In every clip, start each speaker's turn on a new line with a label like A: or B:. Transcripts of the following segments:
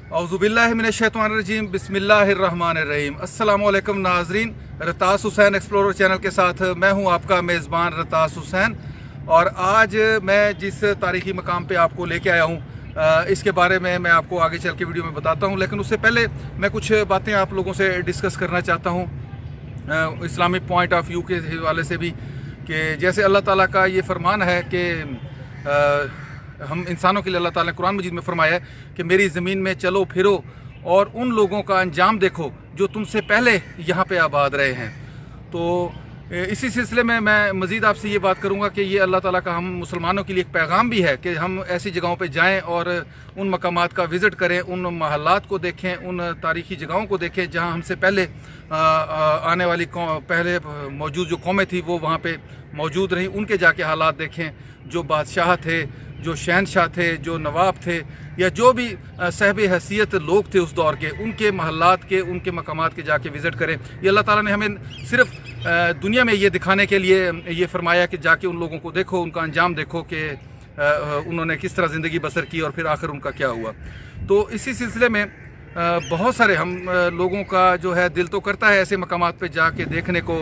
A: औज़ुबिल्लाहिमिनश्शैतानिर्रजीम बिस्मिल्लाहिर्रहमानिर्रहीम। अस्सलामुअलैकुम नाज़रीन, रतास हुसैन एक्सप्लोरर चैनल के साथ मैं हूं आपका मेज़बान रतास हुसैन। और आज मैं जिस तारीख़ी मकाम पे आपको लेके आया हूं इसके बारे में मैं आपको आगे चल के वीडियो में बताता हूं, लेकिन उससे पहले मैं कुछ बातें आप लोगों से डिस्कस करना चाहता हूं इस्लामिक पॉइंट ऑफ व्यू के हवाले से भी, कि जैसे अल्लाह ताला का ये फरमान है कि हम इंसानों के लिए अल्लाह ताला ने कुरान मजीद में फरमाया है कि मेरी ज़मीन में चलो फिरो और उन लोगों का अंजाम देखो जो तुमसे पहले यहाँ पे आबाद रहे हैं। तो इसी सिलसिले में मैं मज़ीद आपसे ये बात करूँगा कि ये अल्लाह ताला का हम मुसलमानों के लिए एक पैगाम भी है कि हम ऐसी जगहों पे जाएं और उन मकामात का विज़िट करें, उन महल्लात को देखें, उन तारीख़ी जगहों को देखें जहाँ हमसे पहले आने वाली पहले मौजूद जो कौमें थी वो वहाँ पे मौजूद रहीं, उनके जाके हालात देखें। जो बादशाह थे, जो शहनशाह थे, जो नवाब थे, या जो भी साहिब हैसियत लोग थे उस दौर के, उनके महल्लात के, उनके मकामात के जाके विज़िट करें। ये अल्लाह ताला ने हमें सिर्फ दुनिया में ये दिखाने के लिए ये फरमाया कि जाके उन लोगों को देखो, उनका अंजाम देखो कि उन्होंने किस तरह ज़िंदगी बसर की और फिर आखिर उनका क्या हुआ। तो इसी सिलसिले में बहुत सारे हम लोगों का जो है दिल तो करता है ऐसे मकामात पे जाके देखने को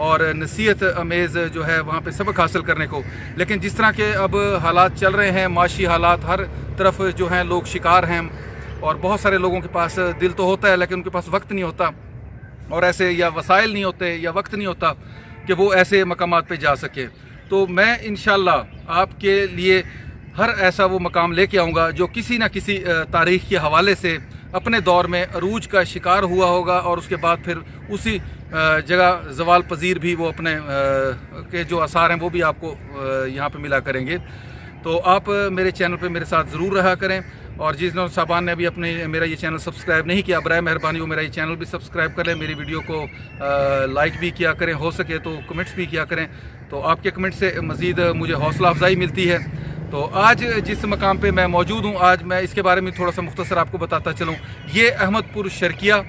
A: और नसीहत अमेज़ जो है वहाँ पे सबक हासिल करने को, लेकिन जिस तरह के अब हालात चल रहे हैं, माशी हालात, हर तरफ जो हैं लोग शिकार हैं और बहुत सारे लोगों के पास दिल तो होता है लेकिन उनके पास वक्त नहीं होता और ऐसे या वसाइल नहीं होते या वक्त नहीं होता कि वो ऐसे मकामात पे जा सके। तो मैं इंशाअल्लाह आपके लिए हर ऐसा वो मकाम लेके आऊँगा जो किसी न किसी तारीख़ के हवाले से अपने दौर में अरूज का शिकार हुआ होगा और उसके बाद फिर उसी जगह ज़वाल पजीर भी वो अपने के जो आसार हैं वो भी आपको यहाँ पे मिला करेंगे। तो आप मेरे चैनल पे मेरे साथ ज़रूर रहा करें, और जिस साहबान ने अभी अपने मेरा ये चैनल सब्सक्राइब नहीं किया, बराए मेहरबानी वो मेरा ये चैनल भी सब्सक्राइब कर लें, मेरी वीडियो को लाइक भी किया करें, हो सके तो कमेंट्स भी किया करें। तो आपके कमेंट से मज़ीद मुझे हौसला अफजाई मिलती है। तो आज जिस मकाम पे मैं मौजूद हूँ, आज मैं इसके बारे में थोड़ा सा मुख्तसर आपको बताता चलूँ। ये अहमदपुर शर्किया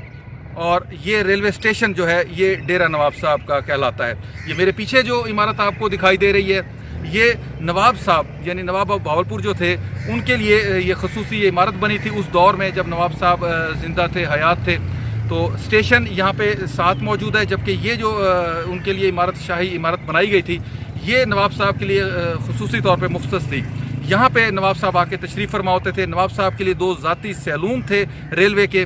A: और ये रेलवे स्टेशन जो है ये डेरा नवाब साहब का कहलाता है। ये मेरे पीछे जो इमारत आपको दिखाई दे रही है ये नवाब साहब यानी नवाब ऑफ भावलपुर जो थे उनके लिए ये खसूसी ये इमारत बनी थी उस दौर में जब नवाब साहब ज़िंदा थे, हयात थे। तो स्टेशन यहाँ पे साथ मौजूद है, जबकि ये जो उनके लिए इमारत, शाही इमारत बनाई गई थी, ये नवाब साहब के लिए खुसूसी तौर पे मुख्तस थी। यहाँ पे नवाब साहब आके तशरीफ़ फरमा होते थे। नवाब साहब के लिए 2 ज़ाती सैलून थे रेलवे के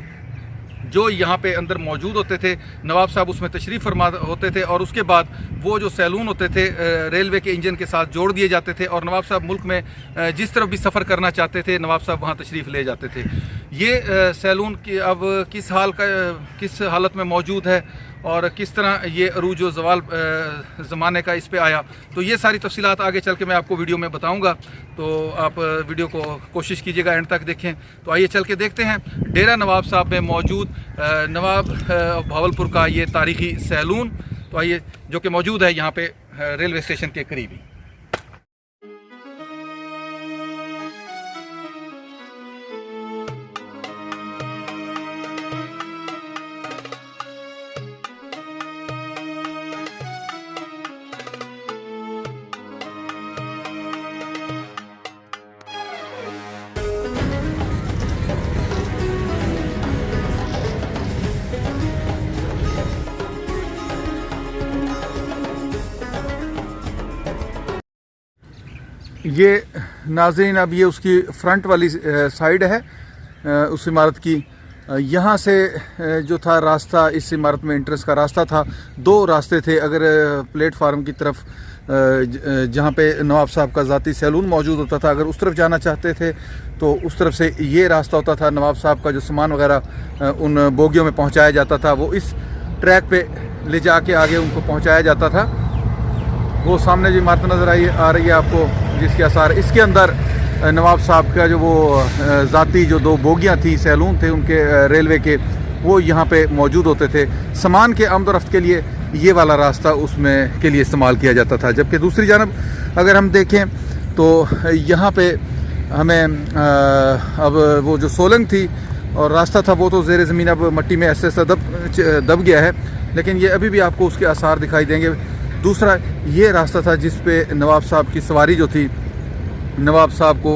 A: जो यहाँ पे अंदर मौजूद होते थे। नवाब साहब उसमें तशरीफ़ फरमा होते थे और उसके बाद वो जो सैलून होते थे रेलवे के इंजन के साथ जोड़ दिए जाते थे और नवाब साहब मुल्क में जिस तरफ भी सफ़र करना चाहते थे नवाब साहब वहाँ तशरीफ़ ले जाते थे। ये सैलून की अब किस हालत में मौजूद है और किस तरह ये अरूज व ज़वाल ज़माने का इस पे आया, तो ये सारी तफसीलात आगे चल के मैं आपको वीडियो में बताऊंगा। तो आप वीडियो को कोशिश कीजिएगा एंड तक देखें। तो आइए चल के देखते हैं डेरा नवाब साहब में मौजूद नवाब भावलपुर का ये तारीख़ी सैलून। तो आइए, जो कि मौजूद है यहाँ पे रेलवे स्टेशन के करीब ही। ये नाज़रीन अब ये उसकी फ्रंट वाली साइड है उस इमारत की। यहाँ से जो था रास्ता, इस इमारत में एंट्रेंस का रास्ता था, 2 रास्ते थे। अगर प्लेटफार्म की तरफ जहाँ पे नवाब साहब का ज़ाती सैलून मौजूद होता था, अगर उस तरफ जाना चाहते थे तो उस तरफ से ये रास्ता होता था। नवाब साहब का जो सामान वगैरह उन बोगियों में पहुँचाया जाता था वो इस ट्रैक पे ले जाके आगे उनको पहुँचाया जाता था। वो सामने जो इमारत नज़र आ रही है आपको, जिसके आसार, इसके अंदर नवाब साहब का जो वो ज़ाती जो 2 बोगियाँ थी, सैलून थे उनके रेलवे के, वो यहाँ पे मौजूद होते थे। सामान के आमद रफ्त के लिए ये वाला रास्ता उसमें के लिए इस्तेमाल किया जाता था। जबकि दूसरी जानब अगर हम देखें तो यहाँ पे हमें अब वो जो सोलंग थी और रास्ता था वो तो ज़ेर ज़मीन अब मट्टी में ऐसे ऐसा दब गया है, लेकिन ये अभी भी आपको उसके आसार दिखाई देंगे। दूसरा ये रास्ता था जिस पे नवाब साहब की सवारी जो थी, नवाब साहब को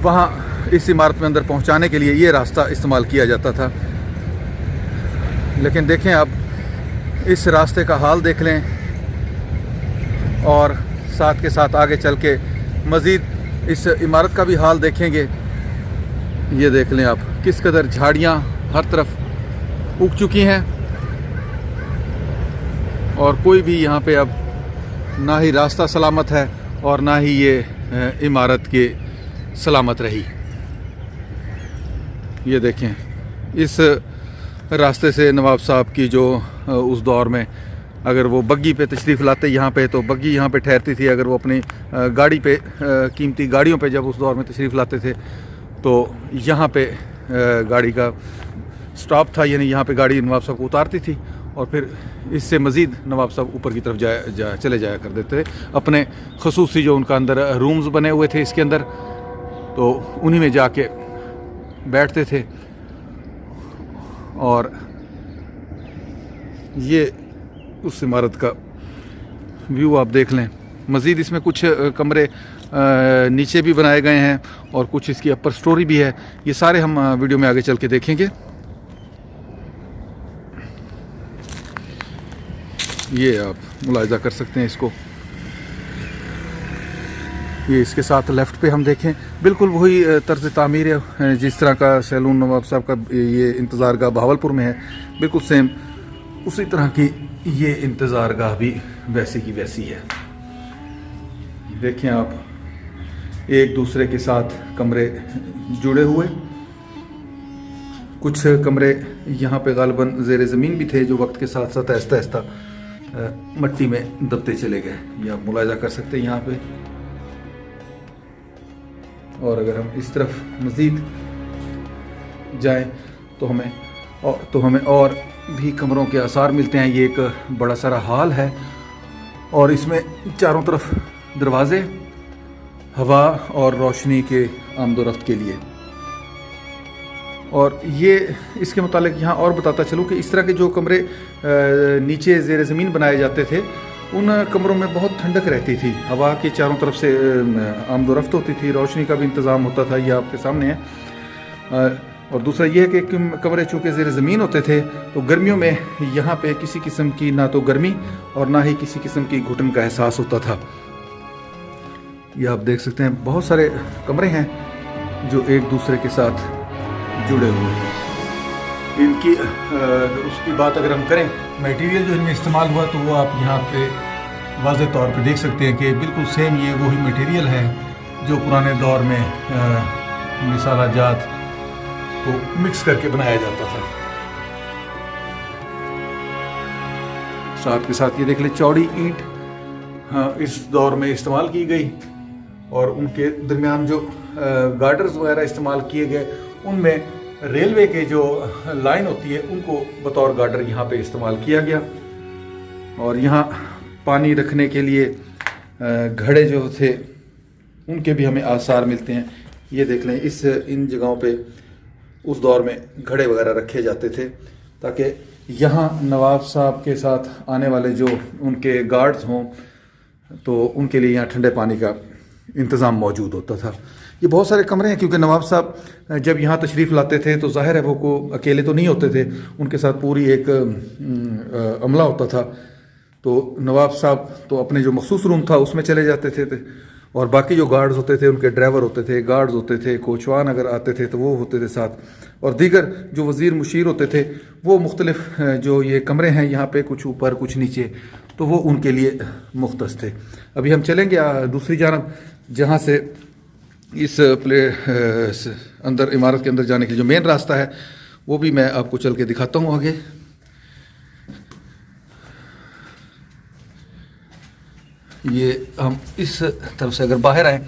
A: वहाँ इस इमारत में अंदर पहुंचाने के लिए ये रास्ता इस्तेमाल किया जाता था। लेकिन देखें अब इस रास्ते का हाल देख लें और साथ के साथ आगे चल के मज़ीद इस इमारत का भी हाल देखेंगे। ये देख लें आप किस कदर झाड़ियाँ हर तरफ उग चुकी हैं और कोई भी यहाँ पे अब ना ही रास्ता सलामत है और ना ही ये इमारत के सलामत रही। ये देखें इस रास्ते से नवाब साहब की जो उस दौर में अगर वो बग्गी पे तशरीफ़ लाते यहाँ पे तो बग्गी यहाँ पे ठहरती थी। अगर वो अपनी गाड़ी पे कीमती गाड़ियों पे जब उस दौर में तशरीफ़ लाते थे तो यहाँ पे गाड़ी का स्टॉप था, यानी यहाँ पे गाड़ी नवाब साहब को उतारती थी और फिर इससे मज़ीद नवाब साहब ऊपर की तरफ चले जाया कर देते थे। अपने खसूसी जो उनका अंदर रूम्स बने हुए थे इसके अंदर, तो उन्हीं में जाके बैठते थे। और ये उस इमारत का व्यू आप देख लें। मज़ीद इसमें कुछ कमरे नीचे भी बनाए गए हैं और कुछ इसकी अपर स्टोरी भी है। ये सारे हम वीडियो में आगे चल के देखेंगे। ये आप मुलाहिजा कर सकते हैं इसको। ये इसके साथ लेफ़्ट पे हम देखें बिल्कुल वही तर्ज तामीर है जिस तरह का सैलून नवाब साहब का ये इंतज़ारगाह बहावलपुर में है, बिल्कुल सेम उसी तरह की ये इंतज़ारगाह भी वैसी की वैसी है। देखें आप एक दूसरे के साथ कमरे जुड़े हुए। कुछ कमरे यहाँ पे गालिबन ज़ेर ज़मीन भी थे जो वक्त के साथ साथ आहिस्ता आहिस्ता मिट्टी में दबते चले गए। ये आप मुलाहिजा कर सकते हैं यहाँ पे। और अगर हम इस तरफ मज़ीद जाएं तो हमें और भी कमरों के आसार मिलते हैं। ये एक बड़ा सारा हॉल है और इसमें चारों तरफ दरवाज़े हवा और रोशनी के आमदोरफ्त के लिए। और ये इसके मुतालिक यहाँ और बताता चलूँ कि इस तरह के जो कमरे नीचे ज़ेर ज़मीन बनाए जाते थे उन कमरों में बहुत ठंडक रहती थी, हवा की चारों तरफ से आमदोरफ्त होती थी, रोशनी का भी इंतज़ाम होता था। ये आपके सामने है। और दूसरा ये है कि कमरे चूँकि ज़ेर ज़मीन होते थे तो गर्मियों में यहाँ पे किसी किस्म की ना तो गर्मी और ना ही किसी किस्म की घुटन का एहसास होता था। ये आप देख सकते हैं बहुत सारे कमरे हैं जो एक दूसरे के साथ जुड़े हुए हैं। इनकी उसकी बात अगर हम करें, मटेरियल जो इनमें इस्तेमाल हुआ तो वो आप यहाँ पे वाज़ेह तौर पे देख सकते हैं कि बिल्कुल सेम ये वही मटेरियल है जो पुराने दौर में मिसाला जात को मिक्स करके बनाया जाता था। साथ के साथ ये देख ले चौड़ी ईंट इस दौर में इस्तेमाल की गई और उनके दरमियान जो गार्डर्स वगैरह इस्तेमाल किए गए उनमें रेलवे के जो लाइन होती है उनको बतौर गार्डर यहाँ पे इस्तेमाल किया गया। और यहाँ पानी रखने के लिए घड़े जो थे उनके भी हमें आसार मिलते हैं। ये देख लें इन जगहों पे उस दौर में घड़े वगैरह रखे जाते थे ताकि यहाँ नवाब साहब के साथ आने वाले जो उनके गार्ड्स हों तो उनके लिए यहाँ ठंडे पानी का इंतज़ाम मौजूद होता था। ये बहुत सारे कमरे हैं क्योंकि नवाब साहब जब यहाँ तशरीफ़ लाते थे तो ज़ाहिर है वो को अकेले तो नहीं होते थे, उनके साथ पूरी एक अमला होता था। तो नवाब साहब तो अपने जो मखसूस रूम था उसमें चले जाते थे और बाकी जो गार्ड्स होते थे उनके ड्राइवर होते थे, गार्ड्स होते थे, कोचवान अगर आते थे तो वो होते थे साथ, और दीगर जो वज़ीर मुशीर होते थे वो मुख्तलिफ जो ये कमरे हैं यहाँ पे कुछ ऊपर कुछ नीचे तो वो उनके लिए मुख्तस थे। अभी हम चलेंगे दूसरी जानब जहाँ से इस अंदर इमारत के अंदर जाने के लिए जो मेन रास्ता है वो भी मैं आपको चल के दिखाता हूँ आगे। ये हम इस तरफ से अगर बाहर आएँ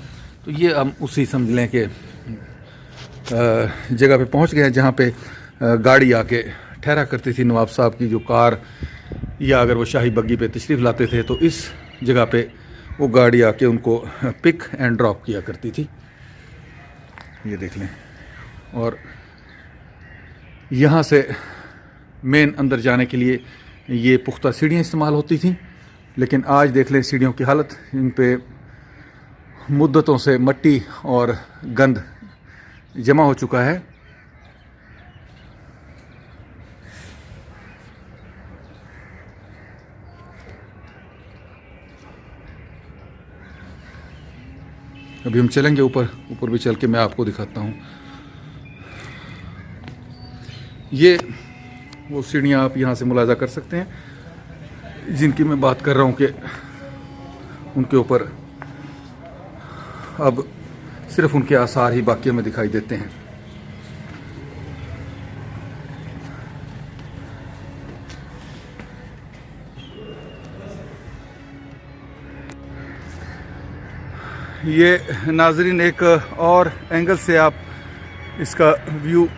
A: तो ये हम उसी समझ लें कि जगह पे पहुँच गए हैं जहाँ पे गाड़ी आके ठहरा करती थी नवाब साहब की जो कार, या अगर वो शाही बग्गी पे तशरीफ़ लाते थे तो इस जगह पे वो गाड़ी आके उनको पिक एंड ड्रॉप किया करती थी। ये देख लें। और यहाँ से मेन अंदर जाने के लिए ये पुख्ता सीढ़ियाँ इस्तेमाल होती थी, लेकिन आज देख लें सीढ़ियों की हालत, इन पे मुद्दतों से मट्टी और गंद जमा हो चुका है। अभी हम चलेंगे ऊपर, ऊपर भी चल के मैं आपको दिखाता हूँ। ये वो सीढ़ियाँ आप यहाँ से मुलाजा कर सकते हैं जिनकी मैं बात कर रहा हूँ कि उनके ऊपर अब सिर्फ उनके आसार ही बाकी में दिखाई देते हैं। ये नाजरीन एक और एंगल से आप इसका व्यू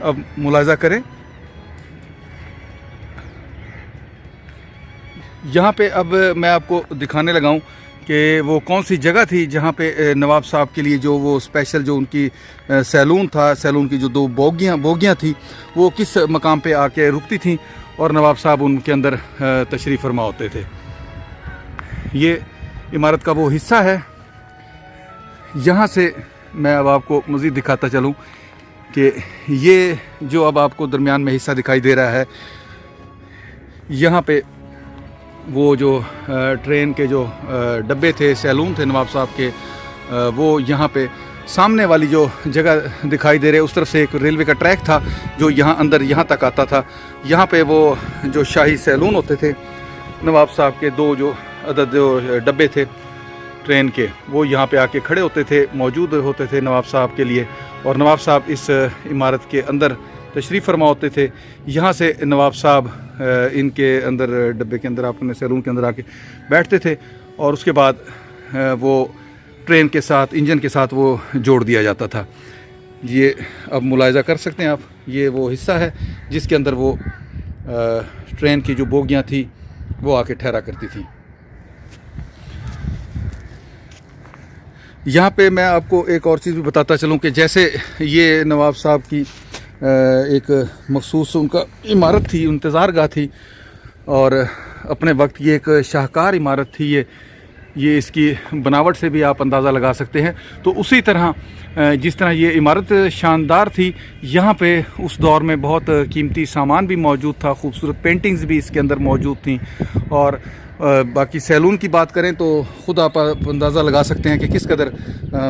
A: अब मुलाजा करें। यहाँ पे अब मैं आपको दिखाने लगा हूँ कि वो कौन सी जगह थी जहाँ पे नवाब साहब के लिए जो वो स्पेशल जो उनकी सैलून था, सैलून की जो 2 बोगियाँ थी वो किस मकाम पे आके रुकती थी और नवाब साहब उनके अंदर तशरीफ़ फरमा होते थे। ये इमारत का वो हिस्सा है। यहाँ से मैं अब आपको मज़ीद दिखाता चलूँ कि ये जो अब आपको दरमियान में हिस्सा दिखाई दे रहा है, यहाँ पे वो जो ट्रेन के जो डब्बे थे, सैलून थे नवाब साहब के, वो यहाँ पे सामने वाली जो जगह दिखाई दे रही है उस तरफ से एक रेलवे का ट्रैक था जो यहाँ अंदर यहाँ तक आता था। यहाँ पे वो जो शाही सैलून होते थे नवाब साहब के, 2 जो अदद जो डब्बे थे ट्रेन के, वो यहाँ पे आके खड़े होते थे, मौजूद होते थे नवाब साहब के लिए। और नवाब साहब इस इमारत के अंदर तशरीफ़ फरमा होते थे। यहाँ से नवाब साहब इनके अंदर डब्बे के अंदर, अपने सैलून के अंदर आके बैठते थे और उसके बाद वो ट्रेन के साथ, इंजन के साथ वो जोड़ दिया जाता था। ये अब मुलाहिज़ा कर सकते हैं आप, ये वो हिस्सा है जिसके अंदर वो ट्रेन की जो बोगियाँ थी वो आके ठहरा करती थी। यहाँ पे मैं आपको एक और चीज़ भी बताता चलूँ कि जैसे ये नवाब साहब की एक मखसूस उनका इमारत थी, इंतज़ारगाह थी और अपने वक्त ये एक शाहकार इमारत थी। ये इसकी बनावट से भी आप अंदाज़ा लगा सकते हैं। तो उसी तरह जिस तरह ये इमारत शानदार थी, यहाँ पे उस दौर में बहुत कीमती सामान भी मौजूद था, खूबसूरत पेंटिंग्स भी इसके अंदर मौजूद थी। और बाकी सैलून की बात करें तो ख़ुद आप अंदाज़ा लगा सकते हैं कि किस कदर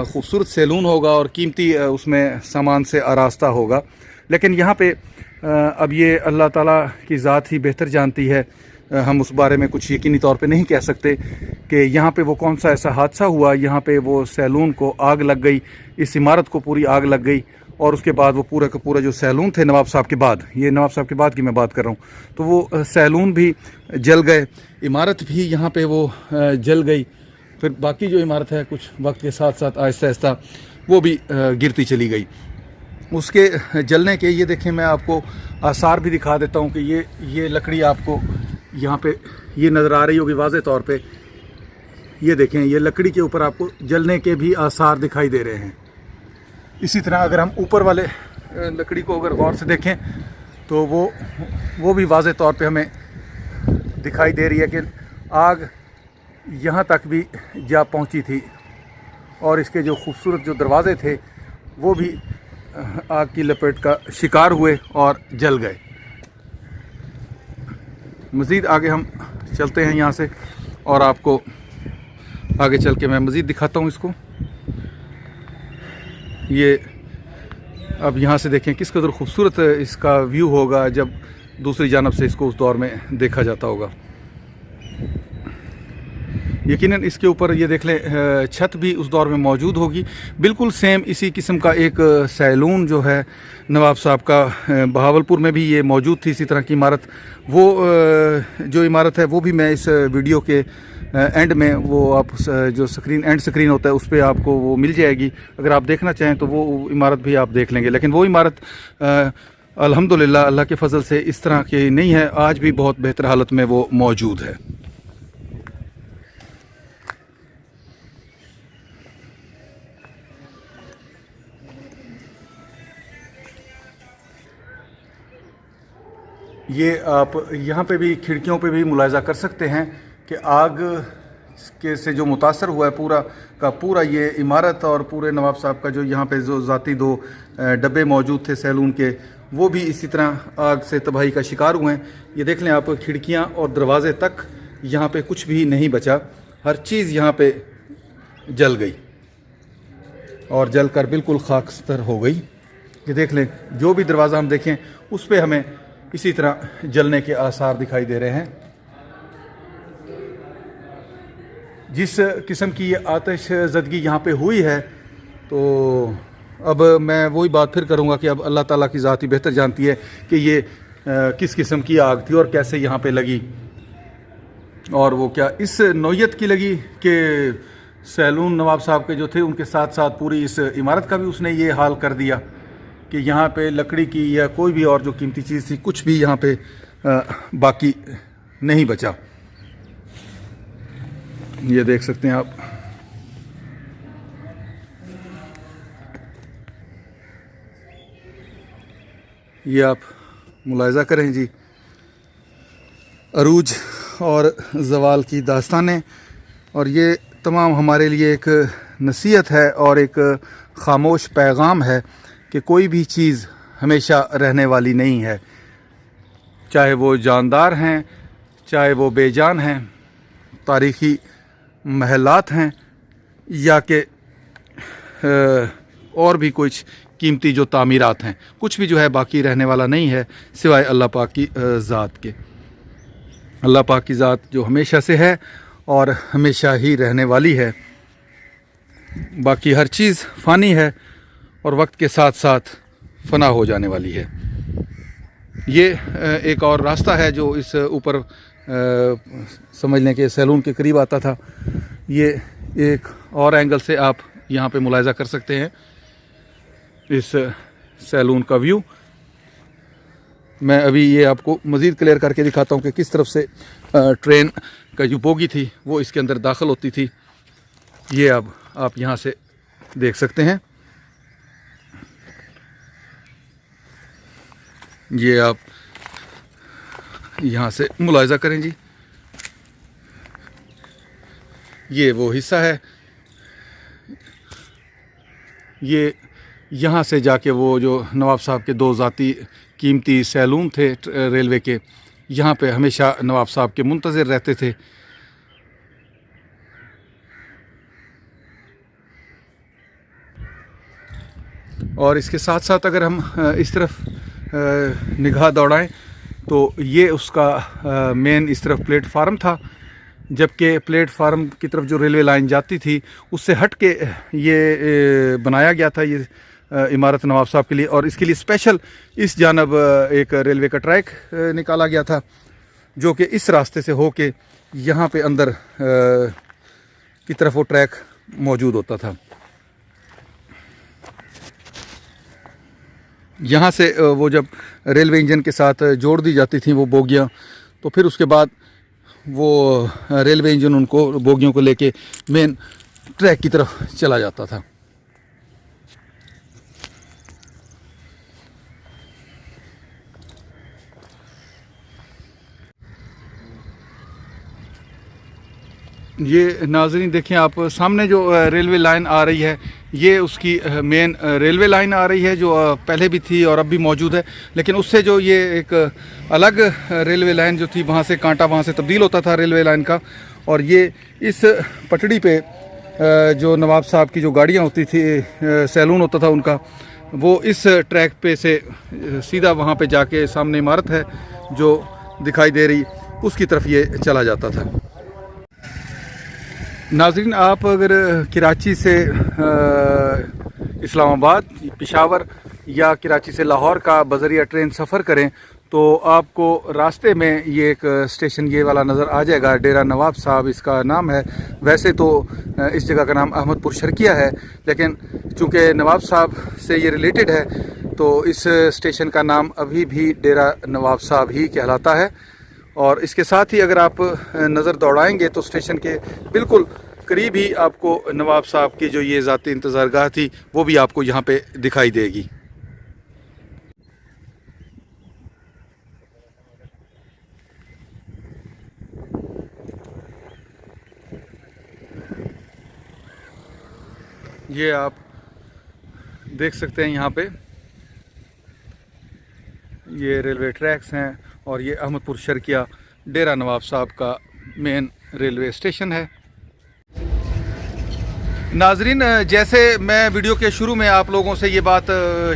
A: खूबसूरत सैलून होगा और कीमती उसमें सामान से आरास्ता होगा। लेकिन यहाँ पे अब ये अल्लाह ताला की ज़ात ही बेहतर जानती है, हम उस बारे में कुछ यकीनी तौर पे नहीं कह सकते कि यहाँ पे वो कौन सा ऐसा हादसा हुआ, यहाँ पे वो सैलून को आग लग गई, इस इमारत को पूरी आग लग गई और उसके बाद वो पूरा का पूरा जो सैलून थे नवाब साहब के बाद, ये नवाब साहब के बाद की मैं बात कर रहा हूँ, तो वो सैलून भी जल गए, इमारत भी यहाँ पे वो जल गई। फिर बाकी जो इमारत है कुछ वक्त के साथ साथ आहिस्ता आहिस्ता वो भी गिरती चली गई। उसके जलने के ये देखें, मैं आपको आसार भी दिखा देता हूँ कि ये लकड़ी आपको यहाँ पे ये नज़र आ रही होगी वाज़े तौर पे। ये देखें, ये लकड़ी के ऊपर आपको जलने के भी आसार दिखाई दे रहे हैं। इसी तरह अगर हम ऊपर वाले लकड़ी को अगर गौर से देखें तो वो भी वाज़े तौर पे हमें दिखाई दे रही है कि आग यहाँ तक भी जा पहुँची थी और इसके जो खूबसूरत जो दरवाज़े थे वो भी आग की लपेट का शिकार हुए और जल गए। मज़ीद आगे हम चलते हैं यहाँ से और आपको आगे चल के मैं मज़ीद दिखाता हूँ इसको। ये अब यहाँ से देखें किस कदर खूबसूरत इसका व्यू होगा जब दूसरी जानब से इसको उस दौर में देखा जाता होगा। यकीनन इसके ऊपर ये देख लें छत भी उस दौर में मौजूद होगी, बिल्कुल सेम इसी किस्म का एक सैलून जो है नवाब साहब का बहावलपुर में भी ये मौजूद थी, इसी तरह की इमारत। वो जो इमारत है वो भी मैं इस वीडियो के एंड में, वो आप जो एंड स्क्रीन होता है उस पर आपको वो मिल जाएगी, अगर आप देखना चाहें तो वो इमारत भी आप देख लेंगे। लेकिन वो इमारत अल्हम्दुलिल्लाह अल्लाह के फजल से इस तरह की नहीं है, आज भी बहुत बेहतर हालत में वो मौजूद है। ये आप यहाँ पे भी खिड़कियों पे भी मुलाहिज़ा कर सकते हैं कि आग के से जो मुतासर हुआ है पूरा का पूरा ये इमारत और पूरे नवाब साहब का जो यहाँ पे जो ज़ाती 2 डब्बे मौजूद थे सैलून के, वो भी इसी तरह आग से तबाही का शिकार हुए हैं। ये देख लें आप, खिड़कियाँ और दरवाजे तक यहाँ पे कुछ भी नहीं बचा, हर चीज़ यहाँ पे जल गई और जलकर बिल्कुल खाकस्तर हो गई। ये देख लें, जो भी दरवाज़ा हम देखें उस पे हमें इसी तरह जलने के आसार दिखाई दे रहे हैं। जिस किस्म की ये आतिश ज़दगी यहाँ पे हुई है, तो अब मैं वही बात फिर करूँगा कि अब अल्लाह ताला की ज़ात ही बेहतर जानती है कि ये किस किस्म की आग थी और कैसे यहाँ पे लगी, और वो क्या इस नौयत की लगी कि सैलून नवाब साहब के जो थे उनके साथ साथ पूरी इस इमारत का भी उसने ये हाल कर दिया कि यहाँ पे लकड़ी की या कोई भी और जो कीमती चीज़ थी कुछ भी यहाँ पे बाकी नहीं बचा। ये देख सकते हैं आप। ये आप मुलाहिज़ा करें जी, अरूज और ज़वाल की दास्तानें, और ये तमाम हमारे लिए एक नसीहत है और एक ख़ामोश पैगाम है कि कोई भी चीज़ हमेशा रहने वाली नहीं है, चाहे वो जानदार हैं, चाहे वो बेजान हैं, तारीख़ी महलात हैं, या कि और भी कुछ कीमती जो तामीरात हैं, कुछ भी जो है बाकी रहने वाला नहीं है सिवाय अल्लाह पाक की ज़ात के। अल्लाह पाक की ज़ात जो हमेशा से है और हमेशा ही रहने वाली है। बाकी हर चीज़ फ़ानी है और वक्त के साथ साथ फ़ना हो जाने वाली है। ये एक और रास्ता है जो इस ऊपर समझ लें कि सैलून के करीब आता था। ये एक और एंगल से आप यहाँ पे मुलाहिज़ा कर सकते हैं इस सैलून का व्यू। मैं अभी ये आपको मज़ीद क्लियर करके दिखाता हूँ कि किस तरफ से ट्रेन का जो बोगी थी वो इसके अंदर दाखिल होती थी। ये अब आप यहाँ से देख सकते हैं। ये आप यहाँ से मुलाहिज़ा करें जी, ये वो हिस्सा है। ये यहाँ से जाके वो जो नवाब साहब के 2 ज़ाती कीमती सैलून थे रेलवे के, यहाँ पे हमेशा नवाब साहब के मुंतज़िर रहते थे। और इसके साथ साथ अगर हम इस तरफ निगाह दौड़ाएं तो ये उसका मेन इस तरफ प्लेटफार्म था, जबकि प्लेटफार्म की तरफ जो रेलवे लाइन जाती थी उससे हट के ये बनाया गया था ये इमारत नवाब साहब के लिए। और इसके लिए स्पेशल इस जानब एक रेलवे का ट्रैक निकाला गया था जो कि इस रास्ते से हो के यहाँ पे अंदर की तरफ वो ट्रैक मौजूद होता था। यहाँ से वो जब रेलवे इंजन के साथ जोड़ दी जाती थी वो बोगियाँ, तो फिर उसके बाद वो रेलवे इंजन उनको बोगियों को लेके मेन ट्रैक की तरफ चला जाता था। ये नाज़रीन देखें आप, सामने जो रेलवे लाइन आ रही है ये उसकी मेन रेलवे लाइन आ रही है जो पहले भी थी और अब भी मौजूद है। लेकिन उससे जो ये एक अलग रेलवे लाइन जो थी, वहाँ से कांटा वहाँ से तब्दील होता था रेलवे लाइन का, और ये इस पटड़ी पे जो नवाब साहब की जो गाड़ियाँ होती थी, सैलून होता था उनका, वो इस ट्रैक पे से सीधा वहाँ पे जाके सामने इमारत है जो दिखाई दे रही, उसकी तरफ ये चला जाता था। नाज़रीन, आप अगर कराची से इस्लामाबाद, पेशावर या कराची से लाहौर का बज़रिया ट्रेन सफ़र करें तो आपको रास्ते में ये एक स्टेशन ये वाला नज़र आ जाएगा, डेरा नवाब साहब इसका नाम है। वैसे तो इस जगह का नाम अहमदपुर शर्किया है, लेकिन चूँकि नवाब साहब से ये रिलेटेड है तो इस स्टेशन का नाम अभी भी डेरा नवाब साहब ही कहलाता है। और इसके साथ ही अगर आप नज़र दौड़ाएंगे तो स्टेशन के बिल्कुल करीब ही आपको नवाब साहब की जो ये ज़ाती इंतज़ारगाह थी वो भी आपको यहाँ पे दिखाई देगी। ये आप देख सकते हैं यहाँ पे ये रेलवे ट्रैक्स हैं और ये अहमदपुर शर्किया डेरा नवाब साहब का मेन रेलवे स्टेशन है। नाजरीन, जैसे मैं वीडियो के शुरू में आप लोगों से ये बात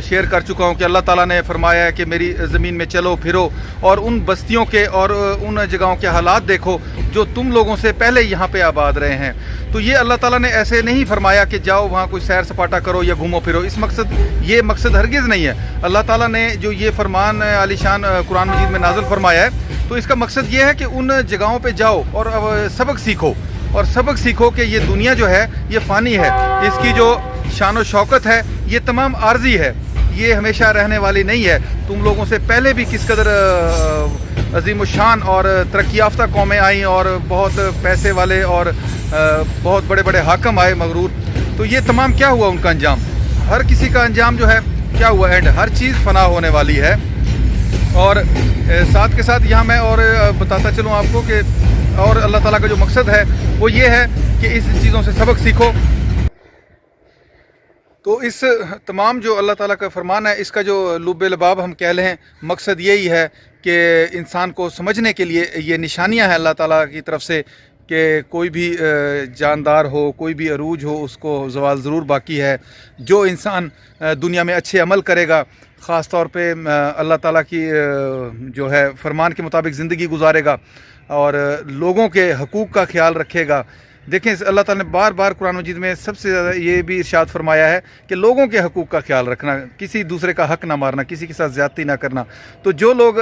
A: शेयर कर चुका हूँ कि अल्लाह ताला ने फरमाया है कि मेरी ज़मीन में चलो फिरो और उन बस्तियों के और उन जगहों के हालात देखो जो तुम लोगों से पहले यहाँ पे आबाद रहे हैं। तो ये अल्लाह ताला ने ऐसे नहीं फरमाया कि जाओ वहाँ कोई सैर सपाटा करो या घूमो फिरो। ये मकसद हरगिज़ नहीं है। अल्लाह ताला ने जो ये फरमान आलीशान कुरान मजीद में नाज़िल फरमाया है, तो इसका मकसद ये है कि उन जगहों पर जाओ और सबक सीखो और सबक सीखो कि ये दुनिया जो है ये फ़ानी है, इसकी जो शान व शौकत है ये तमाम आर्जी है, ये हमेशा रहने वाली नहीं है। तुम लोगों से पहले भी किस कदर अजीम शान और तरक्की याफ्ता कौमें आई और बहुत पैसे वाले और बहुत बड़े बड़े हाकम आए मगरूर, तो ये तमाम क्या हुआ उनका अंजाम? हर किसी का अंजाम जो है क्या हुआ? एंड हर चीज़ फना होने वाली है। और साथ के साथ यहाँ मैं और बताता चलूँ आपको कि और अल्लाह ताला का जो मकसद है वो ये है कि इस चीज़ों से सबक सीखो। तो इस तमाम जो अल्लाह ताला का फरमान है, इसका जो लुब्बे लबाब हम कह लें, मकसद यही है कि इंसान को समझने के लिए ये निशानियां हैं अल्लाह ताला की तरफ से कि कोई भी जानदार हो, कोई भी अरूज हो, उसको ज़वाल ज़रूर बाकी है। जो इंसान दुनिया में अच्छे अमल करेगा, ख़ास तौर पे अल्लाह ताला की जो है फरमान के मुताबिक ज़िंदगी गुजारेगा और लोगों के हकूक़ का ख्याल रखेगा। देखें, अल्लाह ताला ने बार बार कुरान मजीद में सबसे ज़्यादा ये भी इरशाद फरमाया है कि लोगों के हकूक़ का ख्याल रखना, किसी दूसरे का हक़ ना मारना, किसी के साथ ज़्यादती ना करना। तो जो लोग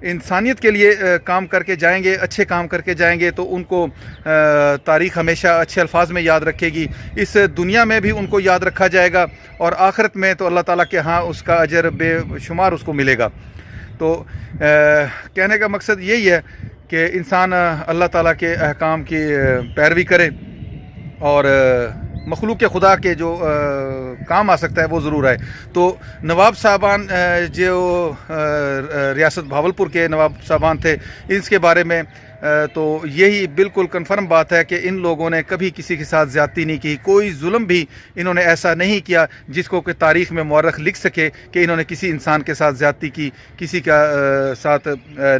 A: इंसानियत के लिए काम करके जाएंगे, अच्छे काम करके जाएंगे, तो उनको तारीख़ हमेशा अच्छे अल्फाज में याद रखेगी। इस दुनिया में भी उनको याद रखा जाएगा और आखिरत में तो अल्लाह ताला के यहाँ उसका अजर बेशुमार उसको मिलेगा। तो कहने का मकसद यही है कि इंसान अल्लाह ताला के अहकाम की पैरवी करे और मखलूक खुदा के जो काम आ सकता है वो ज़रूर आए। तो नवाब साहबान जो रियासत भावलपुर के नवाब साहबान थे, इसके बारे में तो यही बिल्कुल कन्फर्म बात है कि इन लोगों ने कभी किसी के साथ ज़्यादती नहीं की, कोई जुल्म भी इन्होंने ऐसा नहीं किया जिसको कि तारीख़ में मौरख लिख सके कि इन्होंने किसी इंसान के साथ ज़्यादती की, किसी का साथ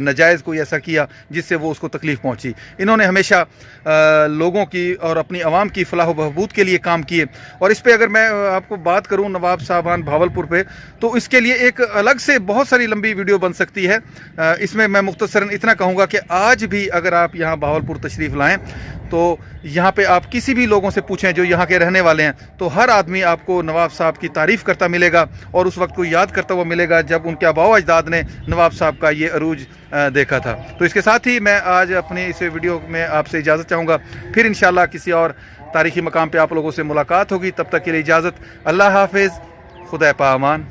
A: नाजायज़ कोई ऐसा किया जिससे वो उसको तकलीफ़ पहुंची। इन्होंने हमेशा लोगों की और अपनी आवाम की फलाह बहबूद के लिए काम किए। और इस पर अगर मैं आपको बात करूँ नवाब साहबान भावलपुर पे, तो इसके लिए एक अलग से बहुत सारी लंबी वीडियो बन सकती है। इसमें मैं मुख्तसरन इतना कहूँगा कि आज भी अगर आप यहाँ भावलपुर तशरीफ़ लाएँ तो यहाँ पे आप किसी भी लोगों से पूछें जो यहाँ के रहने वाले हैं, तो हर आदमी आपको नवाब साहब की तारीफ़ करता मिलेगा और उस वक्त को याद करता हुआ मिलेगा जब उनके आबाओ अजदाद ने नवाब साहब का ये अरूज देखा था। तो इसके साथ ही मैं आज अपनी इस वीडियो में आपसे इजाज़त चाहूँगा। फिर इंशाल्लाह किसी और तारीख़ी मकाम पर आप लोगों से मुलाकात होगी। तब तक के लिए इजाज़त। अल्लाह हाफिज़, खुदा पामान।